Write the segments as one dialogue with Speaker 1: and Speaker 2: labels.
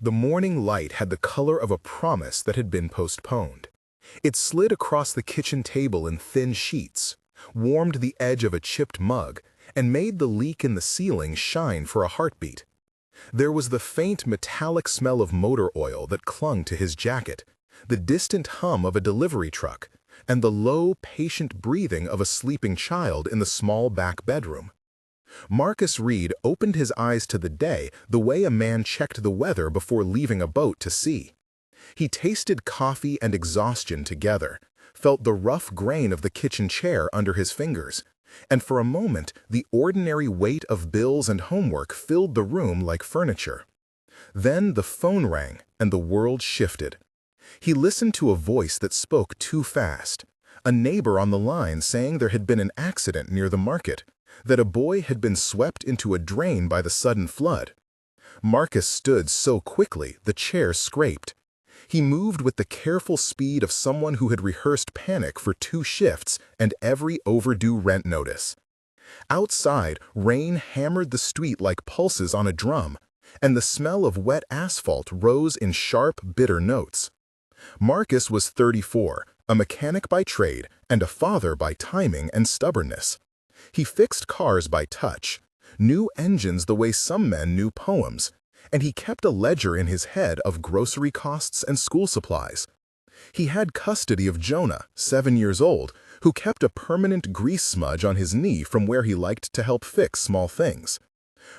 Speaker 1: The morning light had the color of a promise that had been postponed. It slid across the kitchen table in thin sheets, warmed the edge of a chipped mug, and made the leak in the ceiling shine for a heartbeat. There was the faint metallic smell of motor oil that clung to his jacket, the distant hum of a delivery truck, and the low, patient breathing of a sleeping child in the small back bedroom. Marcus Reed opened his eyes to the day the way a man checked the weather before leaving a boat to sea. He tasted coffee and exhaustion together, felt the rough grain of the kitchen chair under his fingers, and for a moment the ordinary weight of bills and homework filled the room like furniture. Then the phone rang and the world shifted. He listened to a voice that spoke too fast, a neighbor on the line saying there had been an accident near the market, that a boy had been swept into a drain by the sudden flood. Marcus stood so quickly the chair scraped. He moved with the careful speed of someone who had rehearsed panic for 2 shifts and every overdue rent notice. Outside, rain hammered the street like pulses on a drum, and the smell of wet asphalt rose in sharp, bitter notes. Marcus was 34, a mechanic by trade and a father by timing and stubbornness. He fixed cars by touch, knew engines the way some men knew poems, and he kept a ledger in his head of grocery costs and school supplies. He had custody of Jonah, 7 years old, who kept a permanent grease smudge on his knee from where he liked to help fix small things.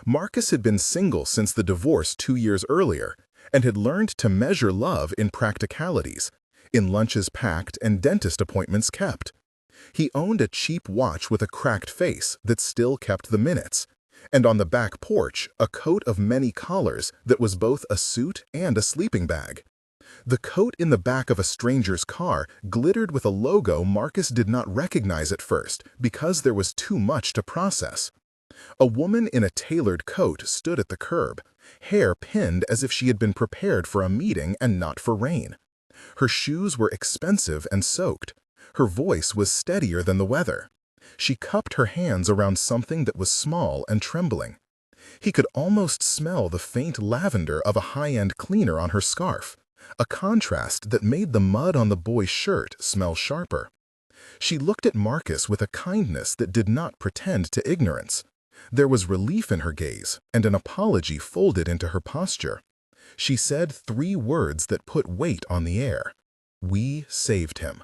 Speaker 1: Marcus had been single since the divorce 2 years earlier, and had learned to measure love in practicalities, in lunches packed and dentist appointments kept. He owned a cheap watch with a cracked face that still kept the minutes, and on the back porch a coat of many collars that was both a suit and a sleeping bag. The coat in the back of a stranger's car glittered with a logo Marcus did not recognize at first because there was too much to process. A woman in a tailored coat stood at the curb, hair pinned as if she had been prepared for a meeting and not for rain. Her shoes were expensive and soaked. Her voice was steadier than the weather. She cupped her hands around something that was small and trembling. He could almost smell the faint lavender of a high-end cleaner on her scarf, a contrast that made the mud on the boy's shirt smell sharper. She looked at Marcus with a kindness that did not pretend to ignorance. There was relief in her gaze and an apology folded into her posture. She said 3 words that put weight on the air. "We saved him."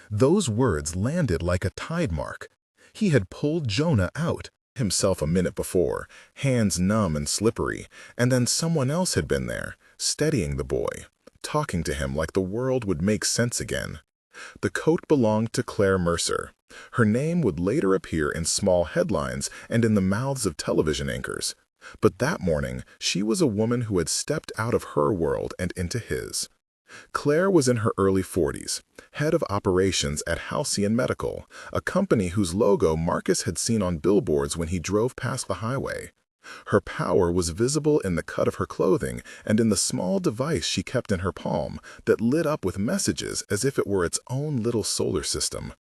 Speaker 1: Those words landed like a tide mark. He had pulled Jonah out himself a minute before, hands numb and slippery, and then someone else had been there, steadying the boy, talking to him like the world would make sense again. The coat belonged to Claire Mercer. Her name would later appear in small headlines and in the mouths of television anchors. But that morning, she was a woman who had stepped out of her world and into his. Claire was in her early 40s, head of operations at Halcyon Medical, a company whose logo Marcus had seen on billboards when he drove past the highway. Her power was visible in the cut of her clothing and in the small device she kept in her palm that lit up with messages as if it were its own little solar system.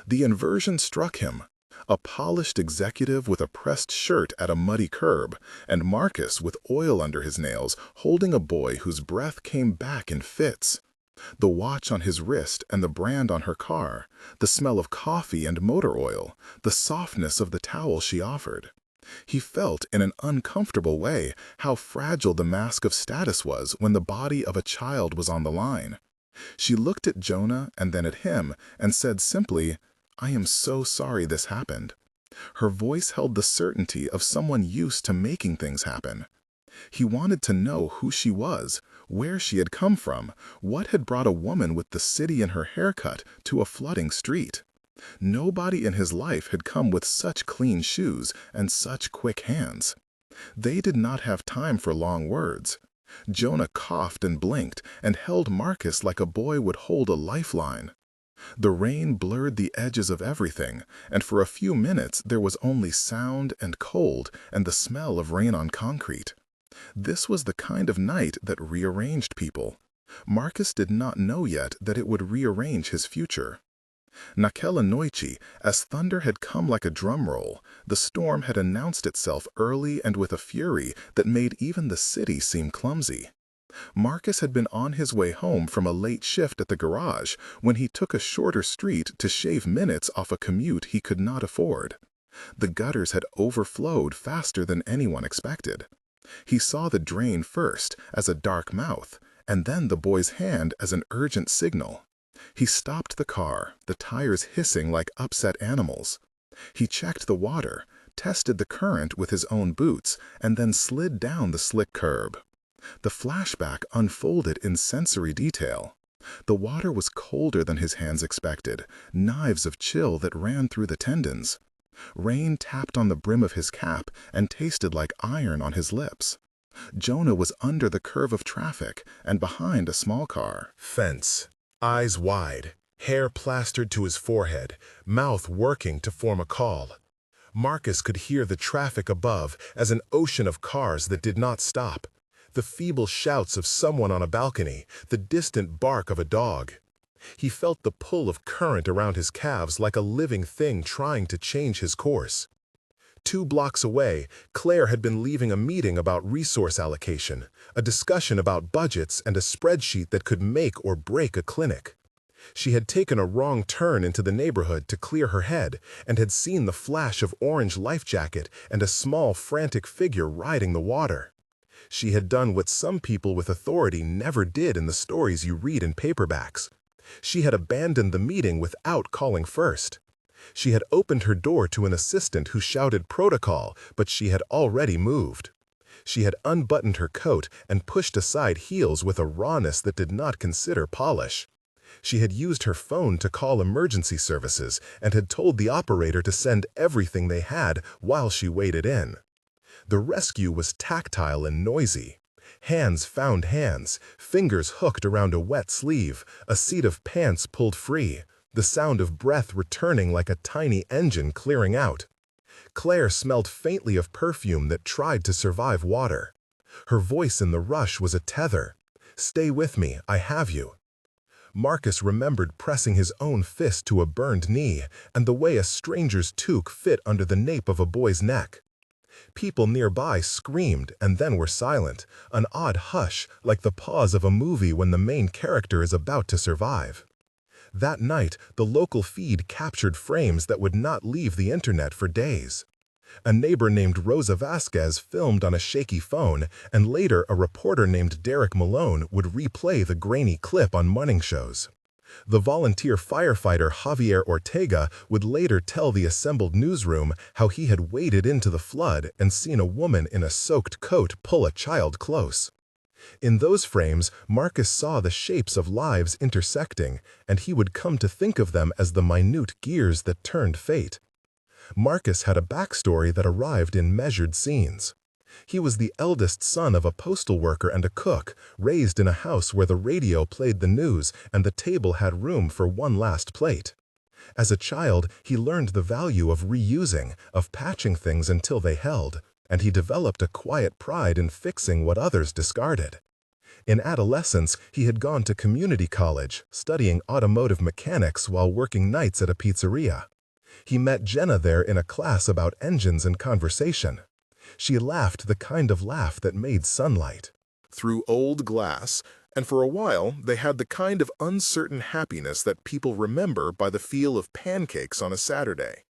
Speaker 1: The inversion struck him. A polished executive with a pressed shirt at a muddy curb, and Marcus with oil under his nails holding a boy whose breath came back in fits. The watch on his wrist and the brand on her car, the smell of coffee and motor oil, the softness of the towel she offered. He felt in an uncomfortable way how fragile the mask of status was when the body of a child was on the line. She looked at Jonah and then at him and said simply, "I am so sorry this happened." Her voice held the certainty of someone used to making things happen. He wanted to know who she was, where she had come from, what had brought a woman with the city in her haircut to a flooding street. Nobody in his life had come with such clean shoes and such quick hands. They did not have time for long words. Jonah coughed and blinked and held Marcus like a boy would hold a lifeline. The rain blurred the edges of everything, and for a few minutes there was only sound and cold and the smell of rain on concrete. This was the kind of night that rearranged people. Marcus did not know yet that it would rearrange his future. Nakela Noichi, as thunder had come like a drum roll, the storm had announced itself early and with a fury that made even the city seem clumsy. Marcus had been on his way home from a late shift at the garage when he took a shorter street to shave minutes off a commute he could not afford. The gutters had overflowed faster than anyone expected. He saw the drain first as a dark mouth, and then the boy's hand as an urgent signal. He stopped the car, the tires hissing like upset animals. He checked the water, tested the current with his own boots, and then slid down the slick curb. The flashback unfolded in sensory detail. The water was colder than his hands expected, knives of chill that ran through the tendons. Rain tapped on the brim of his cap and tasted like iron on his lips. Jonah was under the curve of traffic and behind a small car. Fence, eyes wide, hair plastered to his forehead, mouth working to form a call. Marcus could hear the traffic above as an ocean of cars that did not stop. The feeble shouts of someone on a balcony, the distant bark of a dog. He felt the pull of current around his calves like a living thing trying to change his course. 2 blocks away, Claire had been leaving a meeting about resource allocation, a discussion about budgets and a spreadsheet that could make or break a clinic. She had taken a wrong turn into the neighborhood to clear her head and had seen the flash of orange life jacket and a small, frantic figure riding the water. She had done what some people with authority never did in the stories you read in paperbacks. She had abandoned the meeting without calling first. She had opened her door to an assistant who shouted protocol, but she had already moved. She had unbuttoned her coat and pushed aside heels with a rawness that did not consider polish. She had used her phone to call emergency services and had told the operator to send everything they had while she waited in. The rescue was tactile and noisy. Hands found hands, fingers hooked around a wet sleeve, a seat of pants pulled free, the sound of breath returning like a tiny engine clearing out. Claire smelled faintly of perfume that tried to survive water. Her voice in the rush was a tether. "Stay with me, I have you." Marcus remembered pressing his own fist to a burned knee and the way a stranger's toque fit under the nape of a boy's neck. People nearby screamed and then were silent, an odd hush like the pause of a movie when the main character is about to survive. That night, the local feed captured frames that would not leave the internet for days. A neighbor named Rosa Vasquez filmed on a shaky phone, and later a reporter named Derek Malone would replay the grainy clip on morning shows. The volunteer firefighter Javier Ortega would later tell the assembled newsroom how he had waded into the flood and seen a woman in a soaked coat pull a child close. In those frames, Marcus saw the shapes of lives intersecting, and he would come to think of them as the minute gears that turned fate. Marcus had a backstory that arrived in measured scenes. He was the eldest son of a postal worker and a cook, raised in a house where the radio played the news and the table had room for one last plate. As a child, he learned the value of reusing, of patching things until they held, and he developed a quiet pride in fixing what others discarded. In adolescence, he had gone to community college, studying automotive mechanics while working nights at a pizzeria. He met Jenna there in a class about engines and conversation. She laughed the kind of laugh that made sunlight through old glass, and for a while they had the kind of uncertain happiness that people remember by the feel of pancakes on a Saturday.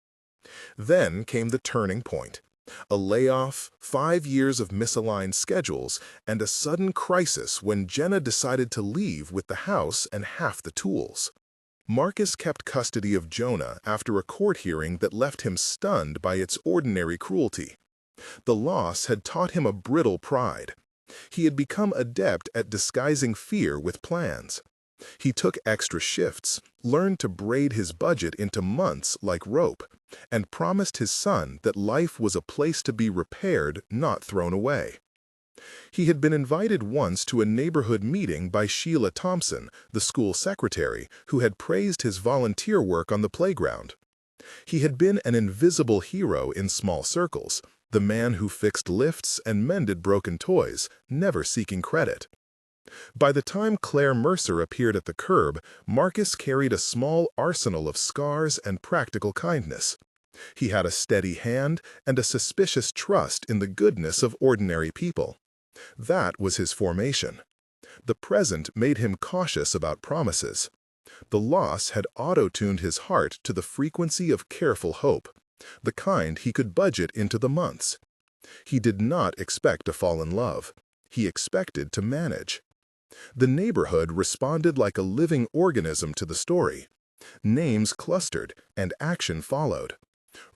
Speaker 1: Then came the turning point. A layoff, 5 years of misaligned schedules, and a sudden crisis when Jenna decided to leave with the house and half the tools. Marcus kept custody of Jonah after a court hearing that left him stunned by its ordinary cruelty. The loss had taught him a brittle pride. He had become adept at disguising fear with plans. He took extra shifts, learned to braid his budget into months like rope, and promised his son that life was a place to be repaired, not thrown away. He had been invited once to a neighborhood meeting by Sheila Thompson, the school secretary, who had praised his volunteer work on the playground. He had been an invisible hero in small circles, the man who fixed lifts and mended broken toys, never seeking credit. By the time Claire Mercer appeared at the curb, Marcus carried a small arsenal of scars and practical kindness. He had a steady hand and a suspicious trust in the goodness of ordinary people. That was his formation. The present made him cautious about promises. The loss had auto-tuned his heart to the frequency of careful hope, the kind he could budget into the months. He did not expect to fall in love. He expected to manage. The neighborhood responded like a living organism to the story. Names clustered, and action followed.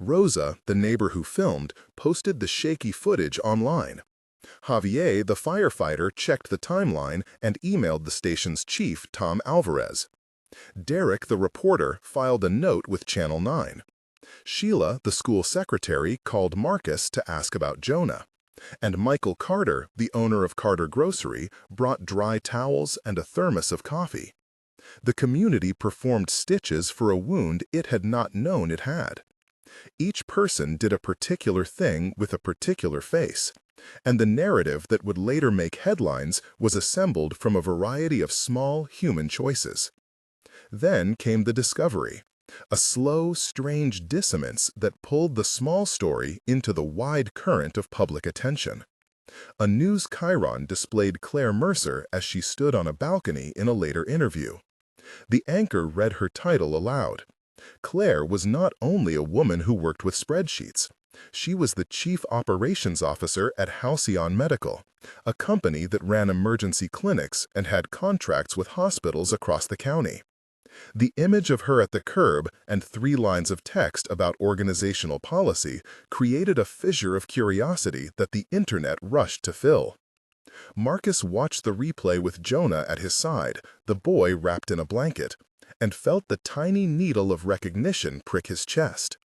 Speaker 1: Rosa, the neighbor who filmed, posted the shaky footage online. Javier, the firefighter, checked the timeline and emailed the station's chief, Tom Alvarez. Derek, the reporter, filed a note with Channel 9. Sheila, the school secretary, called Marcus to ask about Jonah. And Michael Carter, the owner of Carter Grocery, brought dry towels and a thermos of coffee. The community performed stitches for a wound it had not known it had. Each person did a particular thing with a particular face, and the narrative that would later make headlines was assembled from a variety of small human choices. Then came the discovery, a slow, strange dissonance that pulled the small story into the wide current of public attention. A news chyron displayed Claire Mercer as she stood on a balcony in a later interview. The anchor read her title aloud. Claire was not only a woman who worked with spreadsheets. She was the chief operations officer at Halcyon Medical, a company that ran emergency clinics and had contracts with hospitals across the county. The image of her at the curb and 3 lines of text about organizational policy created a fissure of curiosity that the internet rushed to fill. Marcus watched the replay with Jonah at his side, the boy wrapped in a blanket, and felt the tiny needle of recognition prick his chest.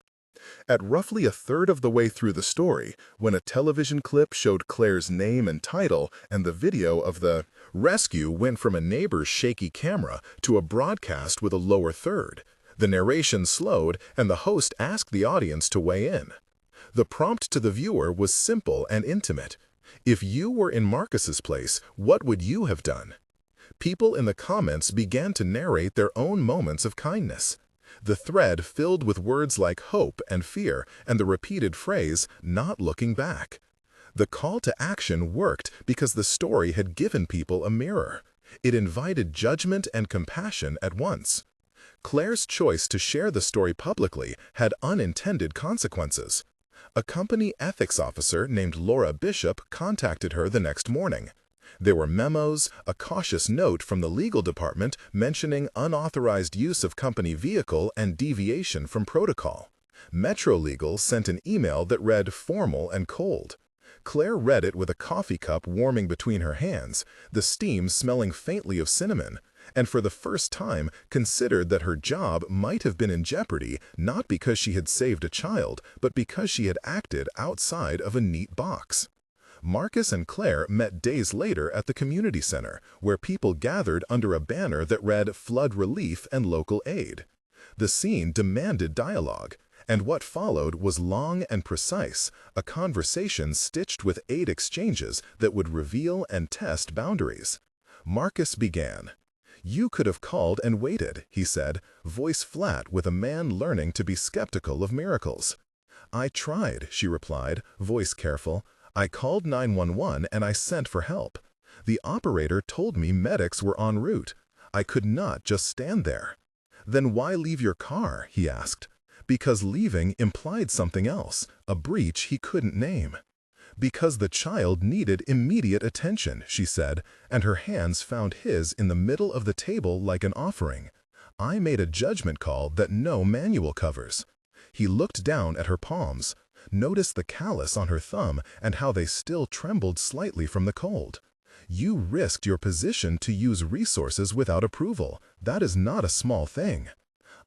Speaker 1: At roughly a third of the way through the story, when a television clip showed Claire's name and title and the video of the rescue went from a neighbor's shaky camera to a broadcast with a lower third, the narration slowed and the host asked the audience to weigh in. The prompt to the viewer was simple and intimate. If you were in Marcus's place, what would you have done? People in the comments began to narrate their own moments of kindness. The thread filled with words like hope and fear and the repeated phrase, "not looking back." The call to action worked because the story had given people a mirror. It invited judgment and compassion at once. Claire's choice to share the story publicly had unintended consequences. A company ethics officer named Laura Bishop contacted her the next morning. There were memos, a cautious note from the legal department mentioning unauthorized use of company vehicle and deviation from protocol. Metro Legal sent an email that read formal and cold. Claire read it with a coffee cup warming between her hands, the steam smelling faintly of cinnamon, and for the first time considered that her job might have been in jeopardy not because she had saved a child, but because she had acted outside of a neat box. Marcus and Claire met days later at the community center, where people gathered under a banner that read "Flood Relief and Local Aid." The scene demanded dialogue, and what followed was long and precise, a conversation stitched with aid exchanges that would reveal and test boundaries. Marcus began. "You could have called and waited," he said, voice flat with a man learning to be skeptical of miracles. "I tried," she replied, voice careful. "I called 911 and I sent for help. The operator told me medics were en route. I could not just stand there." "Then why leave your car?" he asked. Because leaving implied something else, a breach he couldn't name. "Because the child needed immediate attention," she said, and her hands found his in the middle of the table like an offering. "I made a judgment call that no manual covers." He looked down at her palms, noticed the callus on her thumb and how they still trembled slightly from the cold. "You risked your position to use resources without approval. That is not a small thing."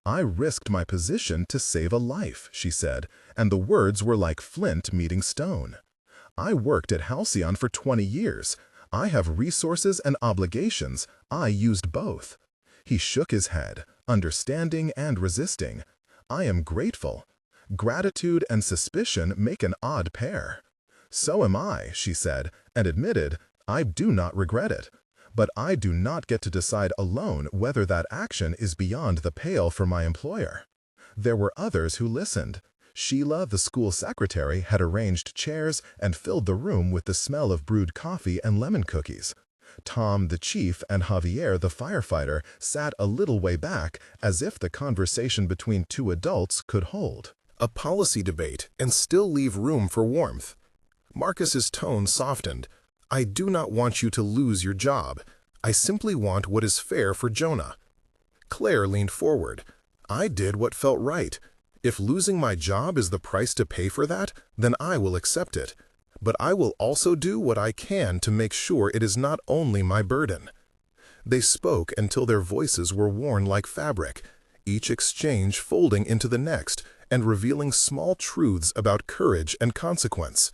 Speaker 1: "I risked my position to save a life," she said, and the words were like flint meeting stone. "I worked at Halcyon for 20 years. I have resources and obligations. I used both." He shook his head, understanding and resisting. "I am grateful." Gratitude and suspicion make an odd pair. "So am I," she said, and admitted, "I do not regret it. But I do not get to decide alone whether that action is beyond the pale for my employer." There were others who listened. Sheila, the school secretary, had arranged chairs and filled the room with the smell of brewed coffee and lemon cookies. Tom, the chief, and Javier, the firefighter, sat a little way back as if the conversation between two adults could hold a policy debate and still leave room for warmth. Marcus's tone softened. "I do not want you to lose your job. I simply want what is fair for Jonah." Claire leaned forward. "I did what felt right. If losing my job is the price to pay for that, then I will accept it. But I will also do what I can to make sure it is not only my burden." They spoke until their voices were worn like fabric, each exchange folding into the next and revealing small truths about courage and consequence.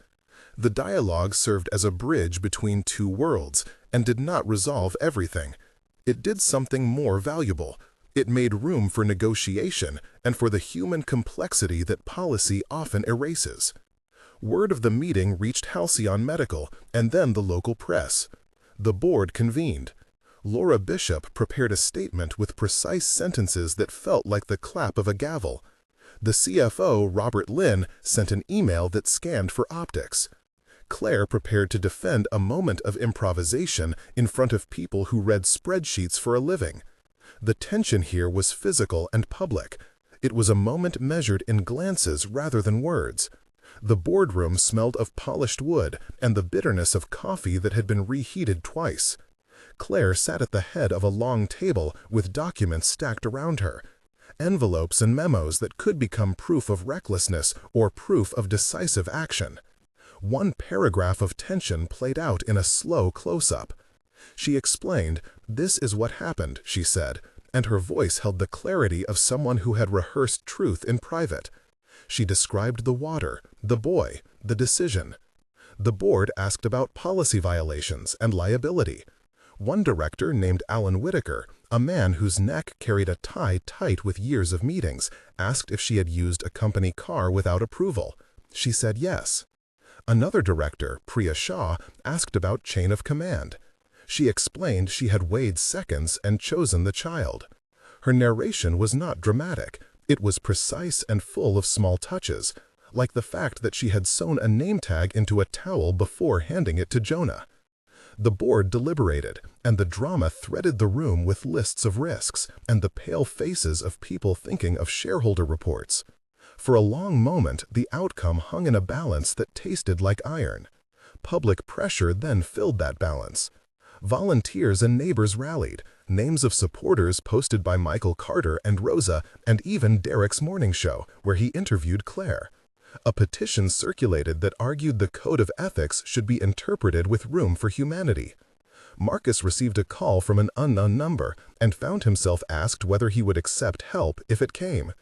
Speaker 1: The dialogue served as a bridge between two worlds and did not resolve everything. It did something more valuable. It made room for negotiation and for the human complexity that policy often erases. Word of the meeting reached Halcyon Medical and then the local press. The board convened. Laura Bishop prepared a statement with precise sentences that felt like the clap of a gavel. The CFO, Robert Lynn, sent an email that scanned for optics. Claire prepared to defend a moment of improvisation in front of people who read spreadsheets for a living. The tension here was physical and public. It was a moment measured in glances rather than words. The boardroom smelled of polished wood and the bitterness of coffee that had been reheated twice. Claire sat at the head of a long table with documents stacked around her. Envelopes and memos that could become proof of recklessness or proof of decisive action. One paragraph of tension played out in a slow close-up. She explained, "This is what happened," she said, and her voice held the clarity of someone who had rehearsed truth in private. She described the water, the boy, the decision. The board asked about policy violations and liability. One director named Alan Whitaker, a man whose neck carried a tie tight with years of meetings, asked if she had used a company car without approval. She said yes. Another director, Priya Shah, asked about chain of command. She explained she had weighed seconds and chosen the child. Her narration was not dramatic. It was precise and full of small touches, like the fact that she had sewn a name tag into a towel before handing it to Jonah. The board deliberated, and the drama threaded the room with lists of risks and the pale faces of people thinking of shareholder reports. For a long moment, the outcome hung in a balance that tasted like iron. Public pressure then filled that balance. Volunteers and neighbors rallied, names of supporters posted by Michael Carter and Rosa, and even Derek's morning show, where he interviewed Claire. A petition circulated that argued the code of ethics should be interpreted with room for humanity. Marcus received a call from an unknown number and found himself asked whether he would accept help if it came.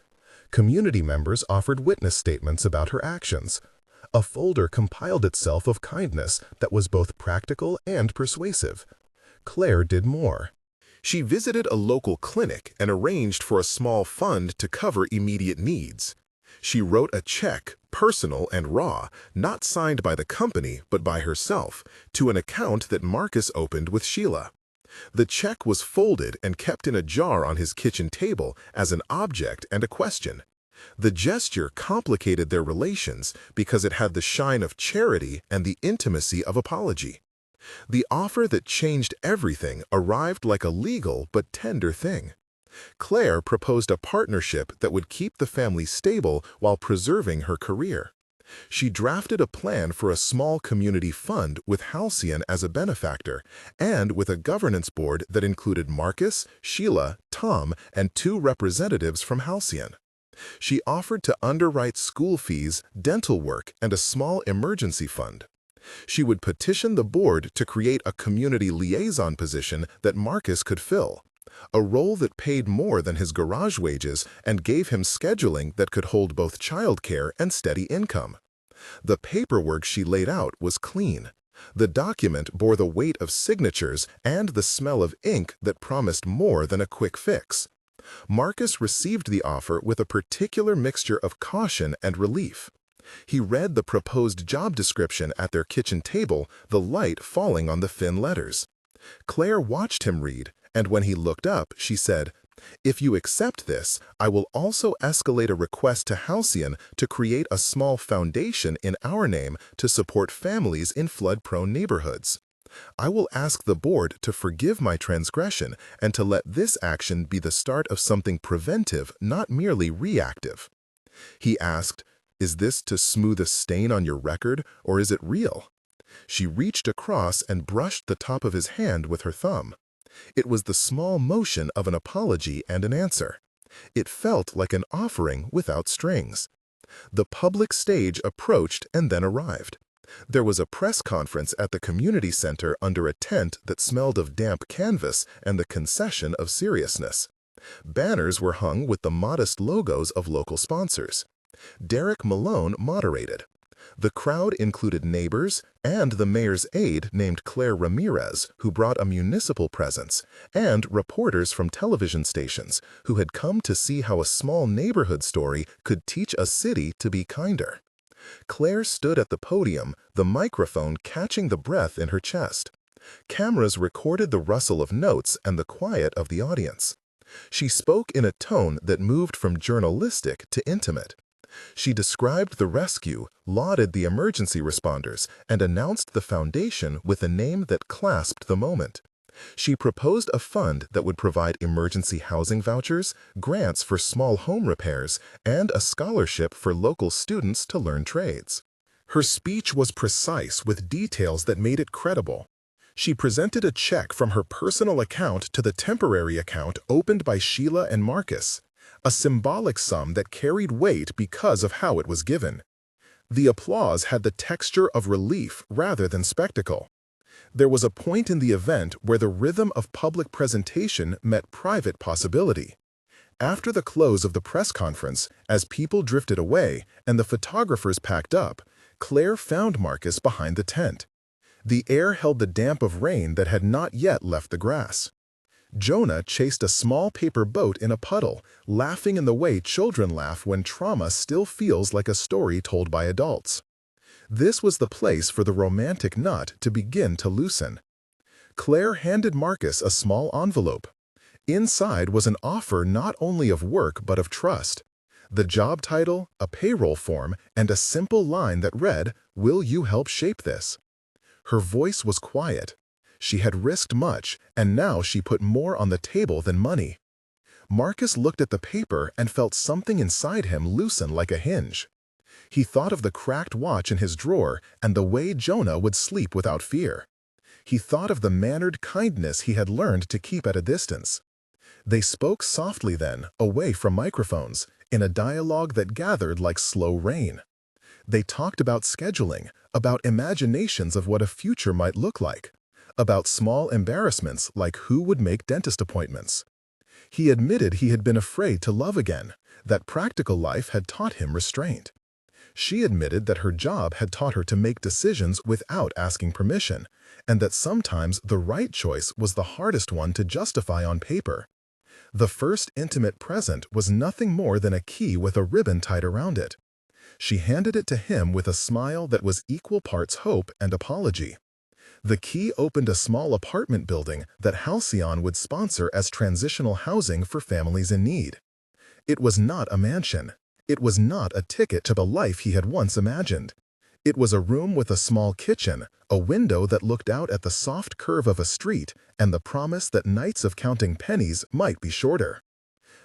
Speaker 1: Community members offered witness statements about her actions. A folder compiled itself of kindness that was both practical and persuasive. Claire did more. She visited a local clinic and arranged for a small fund to cover immediate needs. She wrote a check, personal and raw, not signed by the company but by herself, to an account that Marcus opened with Sheila. The check was folded and kept in a jar on his kitchen table as an object and a question. The gesture complicated their relations because it had the shine of charity and the intimacy of apology. The offer that changed everything arrived like a legal but tender thing. Claire proposed a partnership that would keep the family stable while preserving her career. She drafted a plan for a small community fund with Halcyon as a benefactor and with a governance board that included Marcus, Sheila, Tom, and 2 representatives from Halcyon. She offered to underwrite school fees, dental work, and a small emergency fund. She would petition the board to create a community liaison position that Marcus could fill, a role that paid more than his garage wages and gave him scheduling that could hold both childcare and steady income. The paperwork she laid out was clean. The document bore the weight of signatures and the smell of ink that promised more than a quick fix. Marcus received the offer with a particular mixture of caution and relief. He read the proposed job description at their kitchen table, the light falling on the thin letters. Claire watched him read, and when he looked up, she said, "If you accept this, I will also escalate a request to Halcyon to create a small foundation in our name to support families in flood-prone neighborhoods. I will ask the board to forgive my transgression and to let this action be the start of something preventive, not merely reactive. He asked, "Is this to smooth a stain on your record, or is it real?" She reached across and brushed the top of his hand with her thumb. It was the small motion of an apology and an answer. It felt like an offering without strings. The public stage approached and then arrived. There was a press conference at the community center under a tent that smelled of damp canvas and the concession of seriousness. Banners were hung with the modest logos of local sponsors. Derek Malone moderated. The crowd included neighbors and the mayor's aide named Claire Ramirez, who brought a municipal presence, and reporters from television stations who had come to see how a small neighborhood story could teach a city to be kinder. Claire stood at the podium, the microphone catching the breath in her chest. Cameras recorded the rustle of notes and the quiet of the audience. She spoke in a tone that moved from journalistic to intimate. She described the rescue, lauded the emergency responders, and announced the foundation with a name that clasped the moment. She proposed a fund that would provide emergency housing vouchers, grants for small home repairs, and a scholarship for local students to learn trades. Her speech was precise with details that made it credible. She presented a check from her personal account to the temporary account opened by Sheila and Marcus, a symbolic sum that carried weight because of how it was given. The applause had the texture of relief rather than spectacle. There was a point in the event where the rhythm of public presentation met private possibility. After the close of the press conference, as people drifted away and the photographers packed up, Claire found Marcus behind the tent. The air held the damp of rain that had not yet left the grass. Jonah chased a small paper boat in a puddle, laughing in the way children laugh when trauma still feels like a story told by adults. This was the place for the romantic knot to begin to loosen. Claire handed Marcus a small envelope. Inside was an offer not only of work but of trust. The job title, a payroll form, and a simple line that read, "Will you help shape this?" Her voice was quiet. She had risked much, and now she put more on the table than money. Marcus looked at the paper and felt something inside him loosen like a hinge. He thought of the cracked watch in his drawer and the way Jonah would sleep without fear. He thought of the mannered kindness he had learned to keep at a distance. They spoke softly then, away from microphones, in a dialogue that gathered like slow rain. They talked about scheduling, about imaginations of what a future might look like, about small embarrassments like who would make dentist appointments. He admitted he had been afraid to love again, that practical life had taught him restraint. She admitted that her job had taught her to make decisions without asking permission, and that sometimes the right choice was the hardest one to justify on paper. The first intimate present was nothing more than a key with a ribbon tied around it. She handed it to him with a smile that was equal parts hope and apology. The key opened a small apartment building that Halcyon would sponsor as transitional housing for families in need. It was not a mansion. It was not a ticket to the life he had once imagined. It was a room with a small kitchen, a window that looked out at the soft curve of a street, and the promise that nights of counting pennies might be shorter.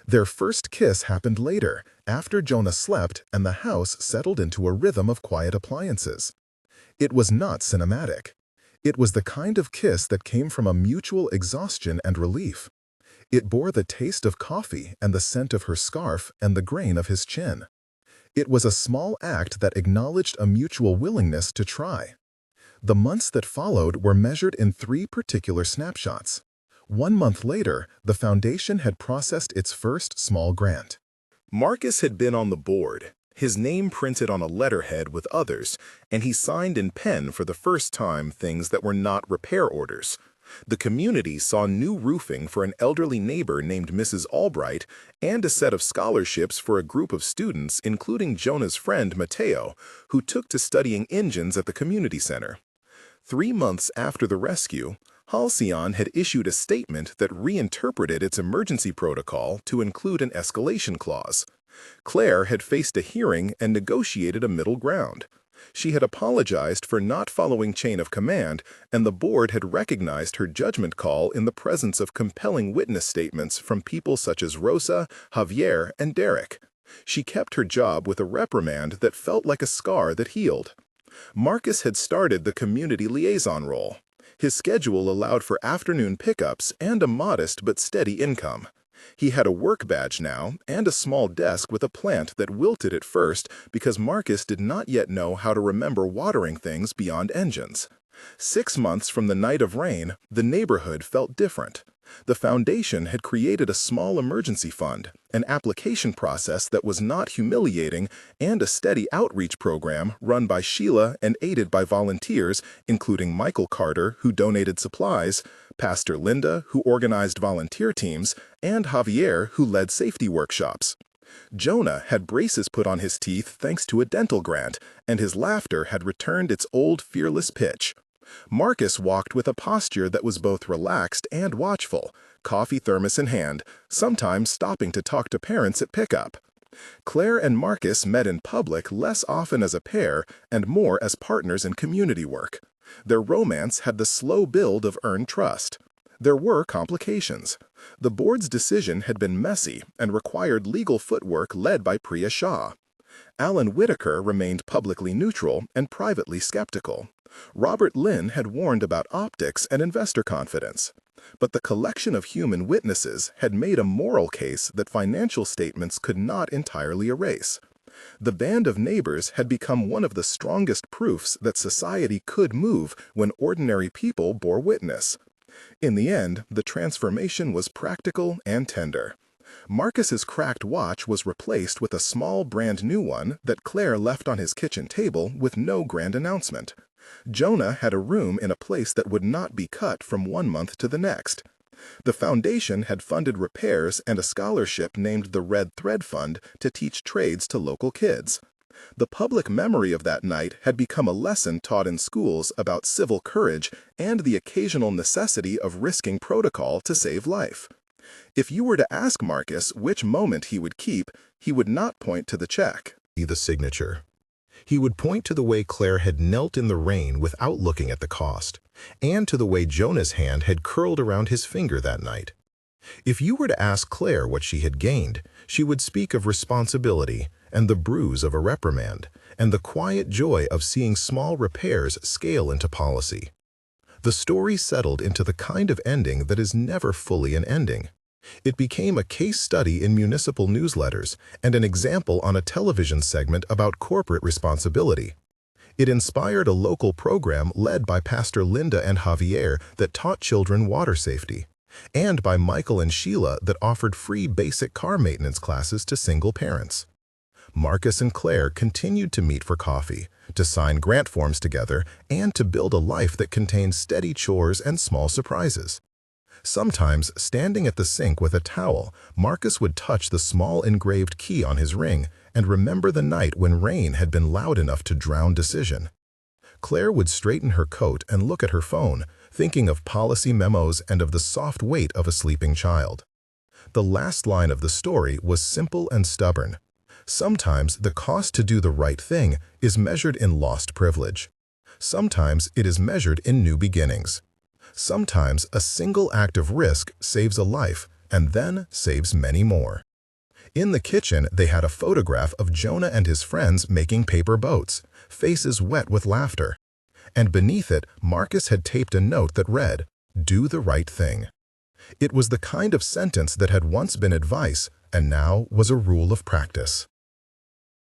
Speaker 1: Their first kiss happened later, after Jonah slept and the house settled into a rhythm of quiet appliances. It was not cinematic. It was the kind of kiss that came from a mutual exhaustion and relief. It bore the taste of coffee and the scent of her scarf and the grain of his chin. It was a small act that acknowledged a mutual willingness to try. The months that followed were measured in 3 particular snapshots. 1 month later, the foundation had processed its first small grant. Marcus had been on the board, his name printed on a letterhead with others, and he signed in pen for the first time things that were not repair orders. The community saw new roofing for an elderly neighbor named Mrs. Albright and a set of scholarships for a group of students, including Jonah's friend Mateo, who took to studying engines at the community center. 3 months after the rescue, Halcyon had issued a statement that reinterpreted its emergency protocol to include an escalation clause. Claire had faced a hearing and negotiated a middle ground. She had apologized for not following chain of command, and the board had recognized her judgment call in the presence of compelling witness statements from people such as Rosa, Javier, and Derek. She kept her job with a reprimand that felt like a scar that healed. Marcus had started the community liaison role. His schedule allowed for afternoon pickups and a modest but steady income. He had a work badge now and a small desk with a plant that wilted at first because Marcus did not yet know how to remember watering things beyond engines. 6 months from the night of rain, the neighborhood felt different. The foundation had created a small emergency fund, an application process that was not humiliating, and a steady outreach program run by Sheila and aided by volunteers, including Michael Carter, who donated supplies, Pastor Linda, who organized volunteer teams, and Javier, who led safety workshops. Jonah had braces put on his teeth thanks to a dental grant, and his laughter had returned its old fearless pitch. Marcus walked with a posture that was both relaxed and watchful, coffee thermos in hand, sometimes stopping to talk to parents at pickup. Claire and Marcus met in public less often as a pair and more as partners in community work. Their romance had the slow build of earned trust. There were complications. The board's decision had been messy and required legal footwork led by Priya Shah. Alan Whitaker remained publicly neutral and privately skeptical. Robert Lynn had warned about optics and investor confidence. But the collection of human witnesses had made a moral case that financial statements could not entirely erase. The band of neighbors had become one of the strongest proofs that society could move when ordinary people bore witness. In the end, the transformation was practical and tender. Marcus's cracked watch was replaced with a small brand new one that Claire left on his kitchen table with no grand announcement. Jonah had a room in a place that would not be cut from 1 month to the next. The foundation had funded repairs and a scholarship named the Red Thread Fund to teach trades to local kids. The public memory of that night had become a lesson taught in schools about civil courage and the occasional necessity of risking protocol to save life. If you were to ask Marcus which moment he would keep, he would not point to the check, the signature. He would point to the way Claire had knelt in the rain without looking at the cost, and to the way Jonah's hand had curled around his finger that night. If you were to ask Claire what she had gained, she would speak of responsibility and the bruise of a reprimand, and the quiet joy of seeing small repairs scale into policy. The story settled into the kind of ending that is never fully an ending. It became a case study in municipal newsletters and an example on a television segment about corporate responsibility. It inspired a local program led by Pastor Linda and Javier that taught children water safety, and by Michael and Sheila that offered free basic car maintenance classes to single parents. Marcus and Claire continued to meet for coffee, to sign grant forms together, and to build a life that contained steady chores and small surprises. Sometimes, standing at the sink with a towel, Marcus would touch the small engraved key on his ring and remember the night when rain had been loud enough to drown decision. Claire would straighten her coat and look at her phone, thinking of policy memos and of the soft weight of a sleeping child. The last line of the story was simple and stubborn. Sometimes the cost to do the right thing is measured in lost privilege. Sometimes it is measured in new beginnings. Sometimes a single act of risk saves a life and then saves many more. In the kitchen, they had a photograph of Jonah and his friends making paper boats, faces wet with laughter. And beneath it, Marcus had taped a note that read, "Do the right thing." It was the kind of sentence that had once been advice and now was a rule of practice.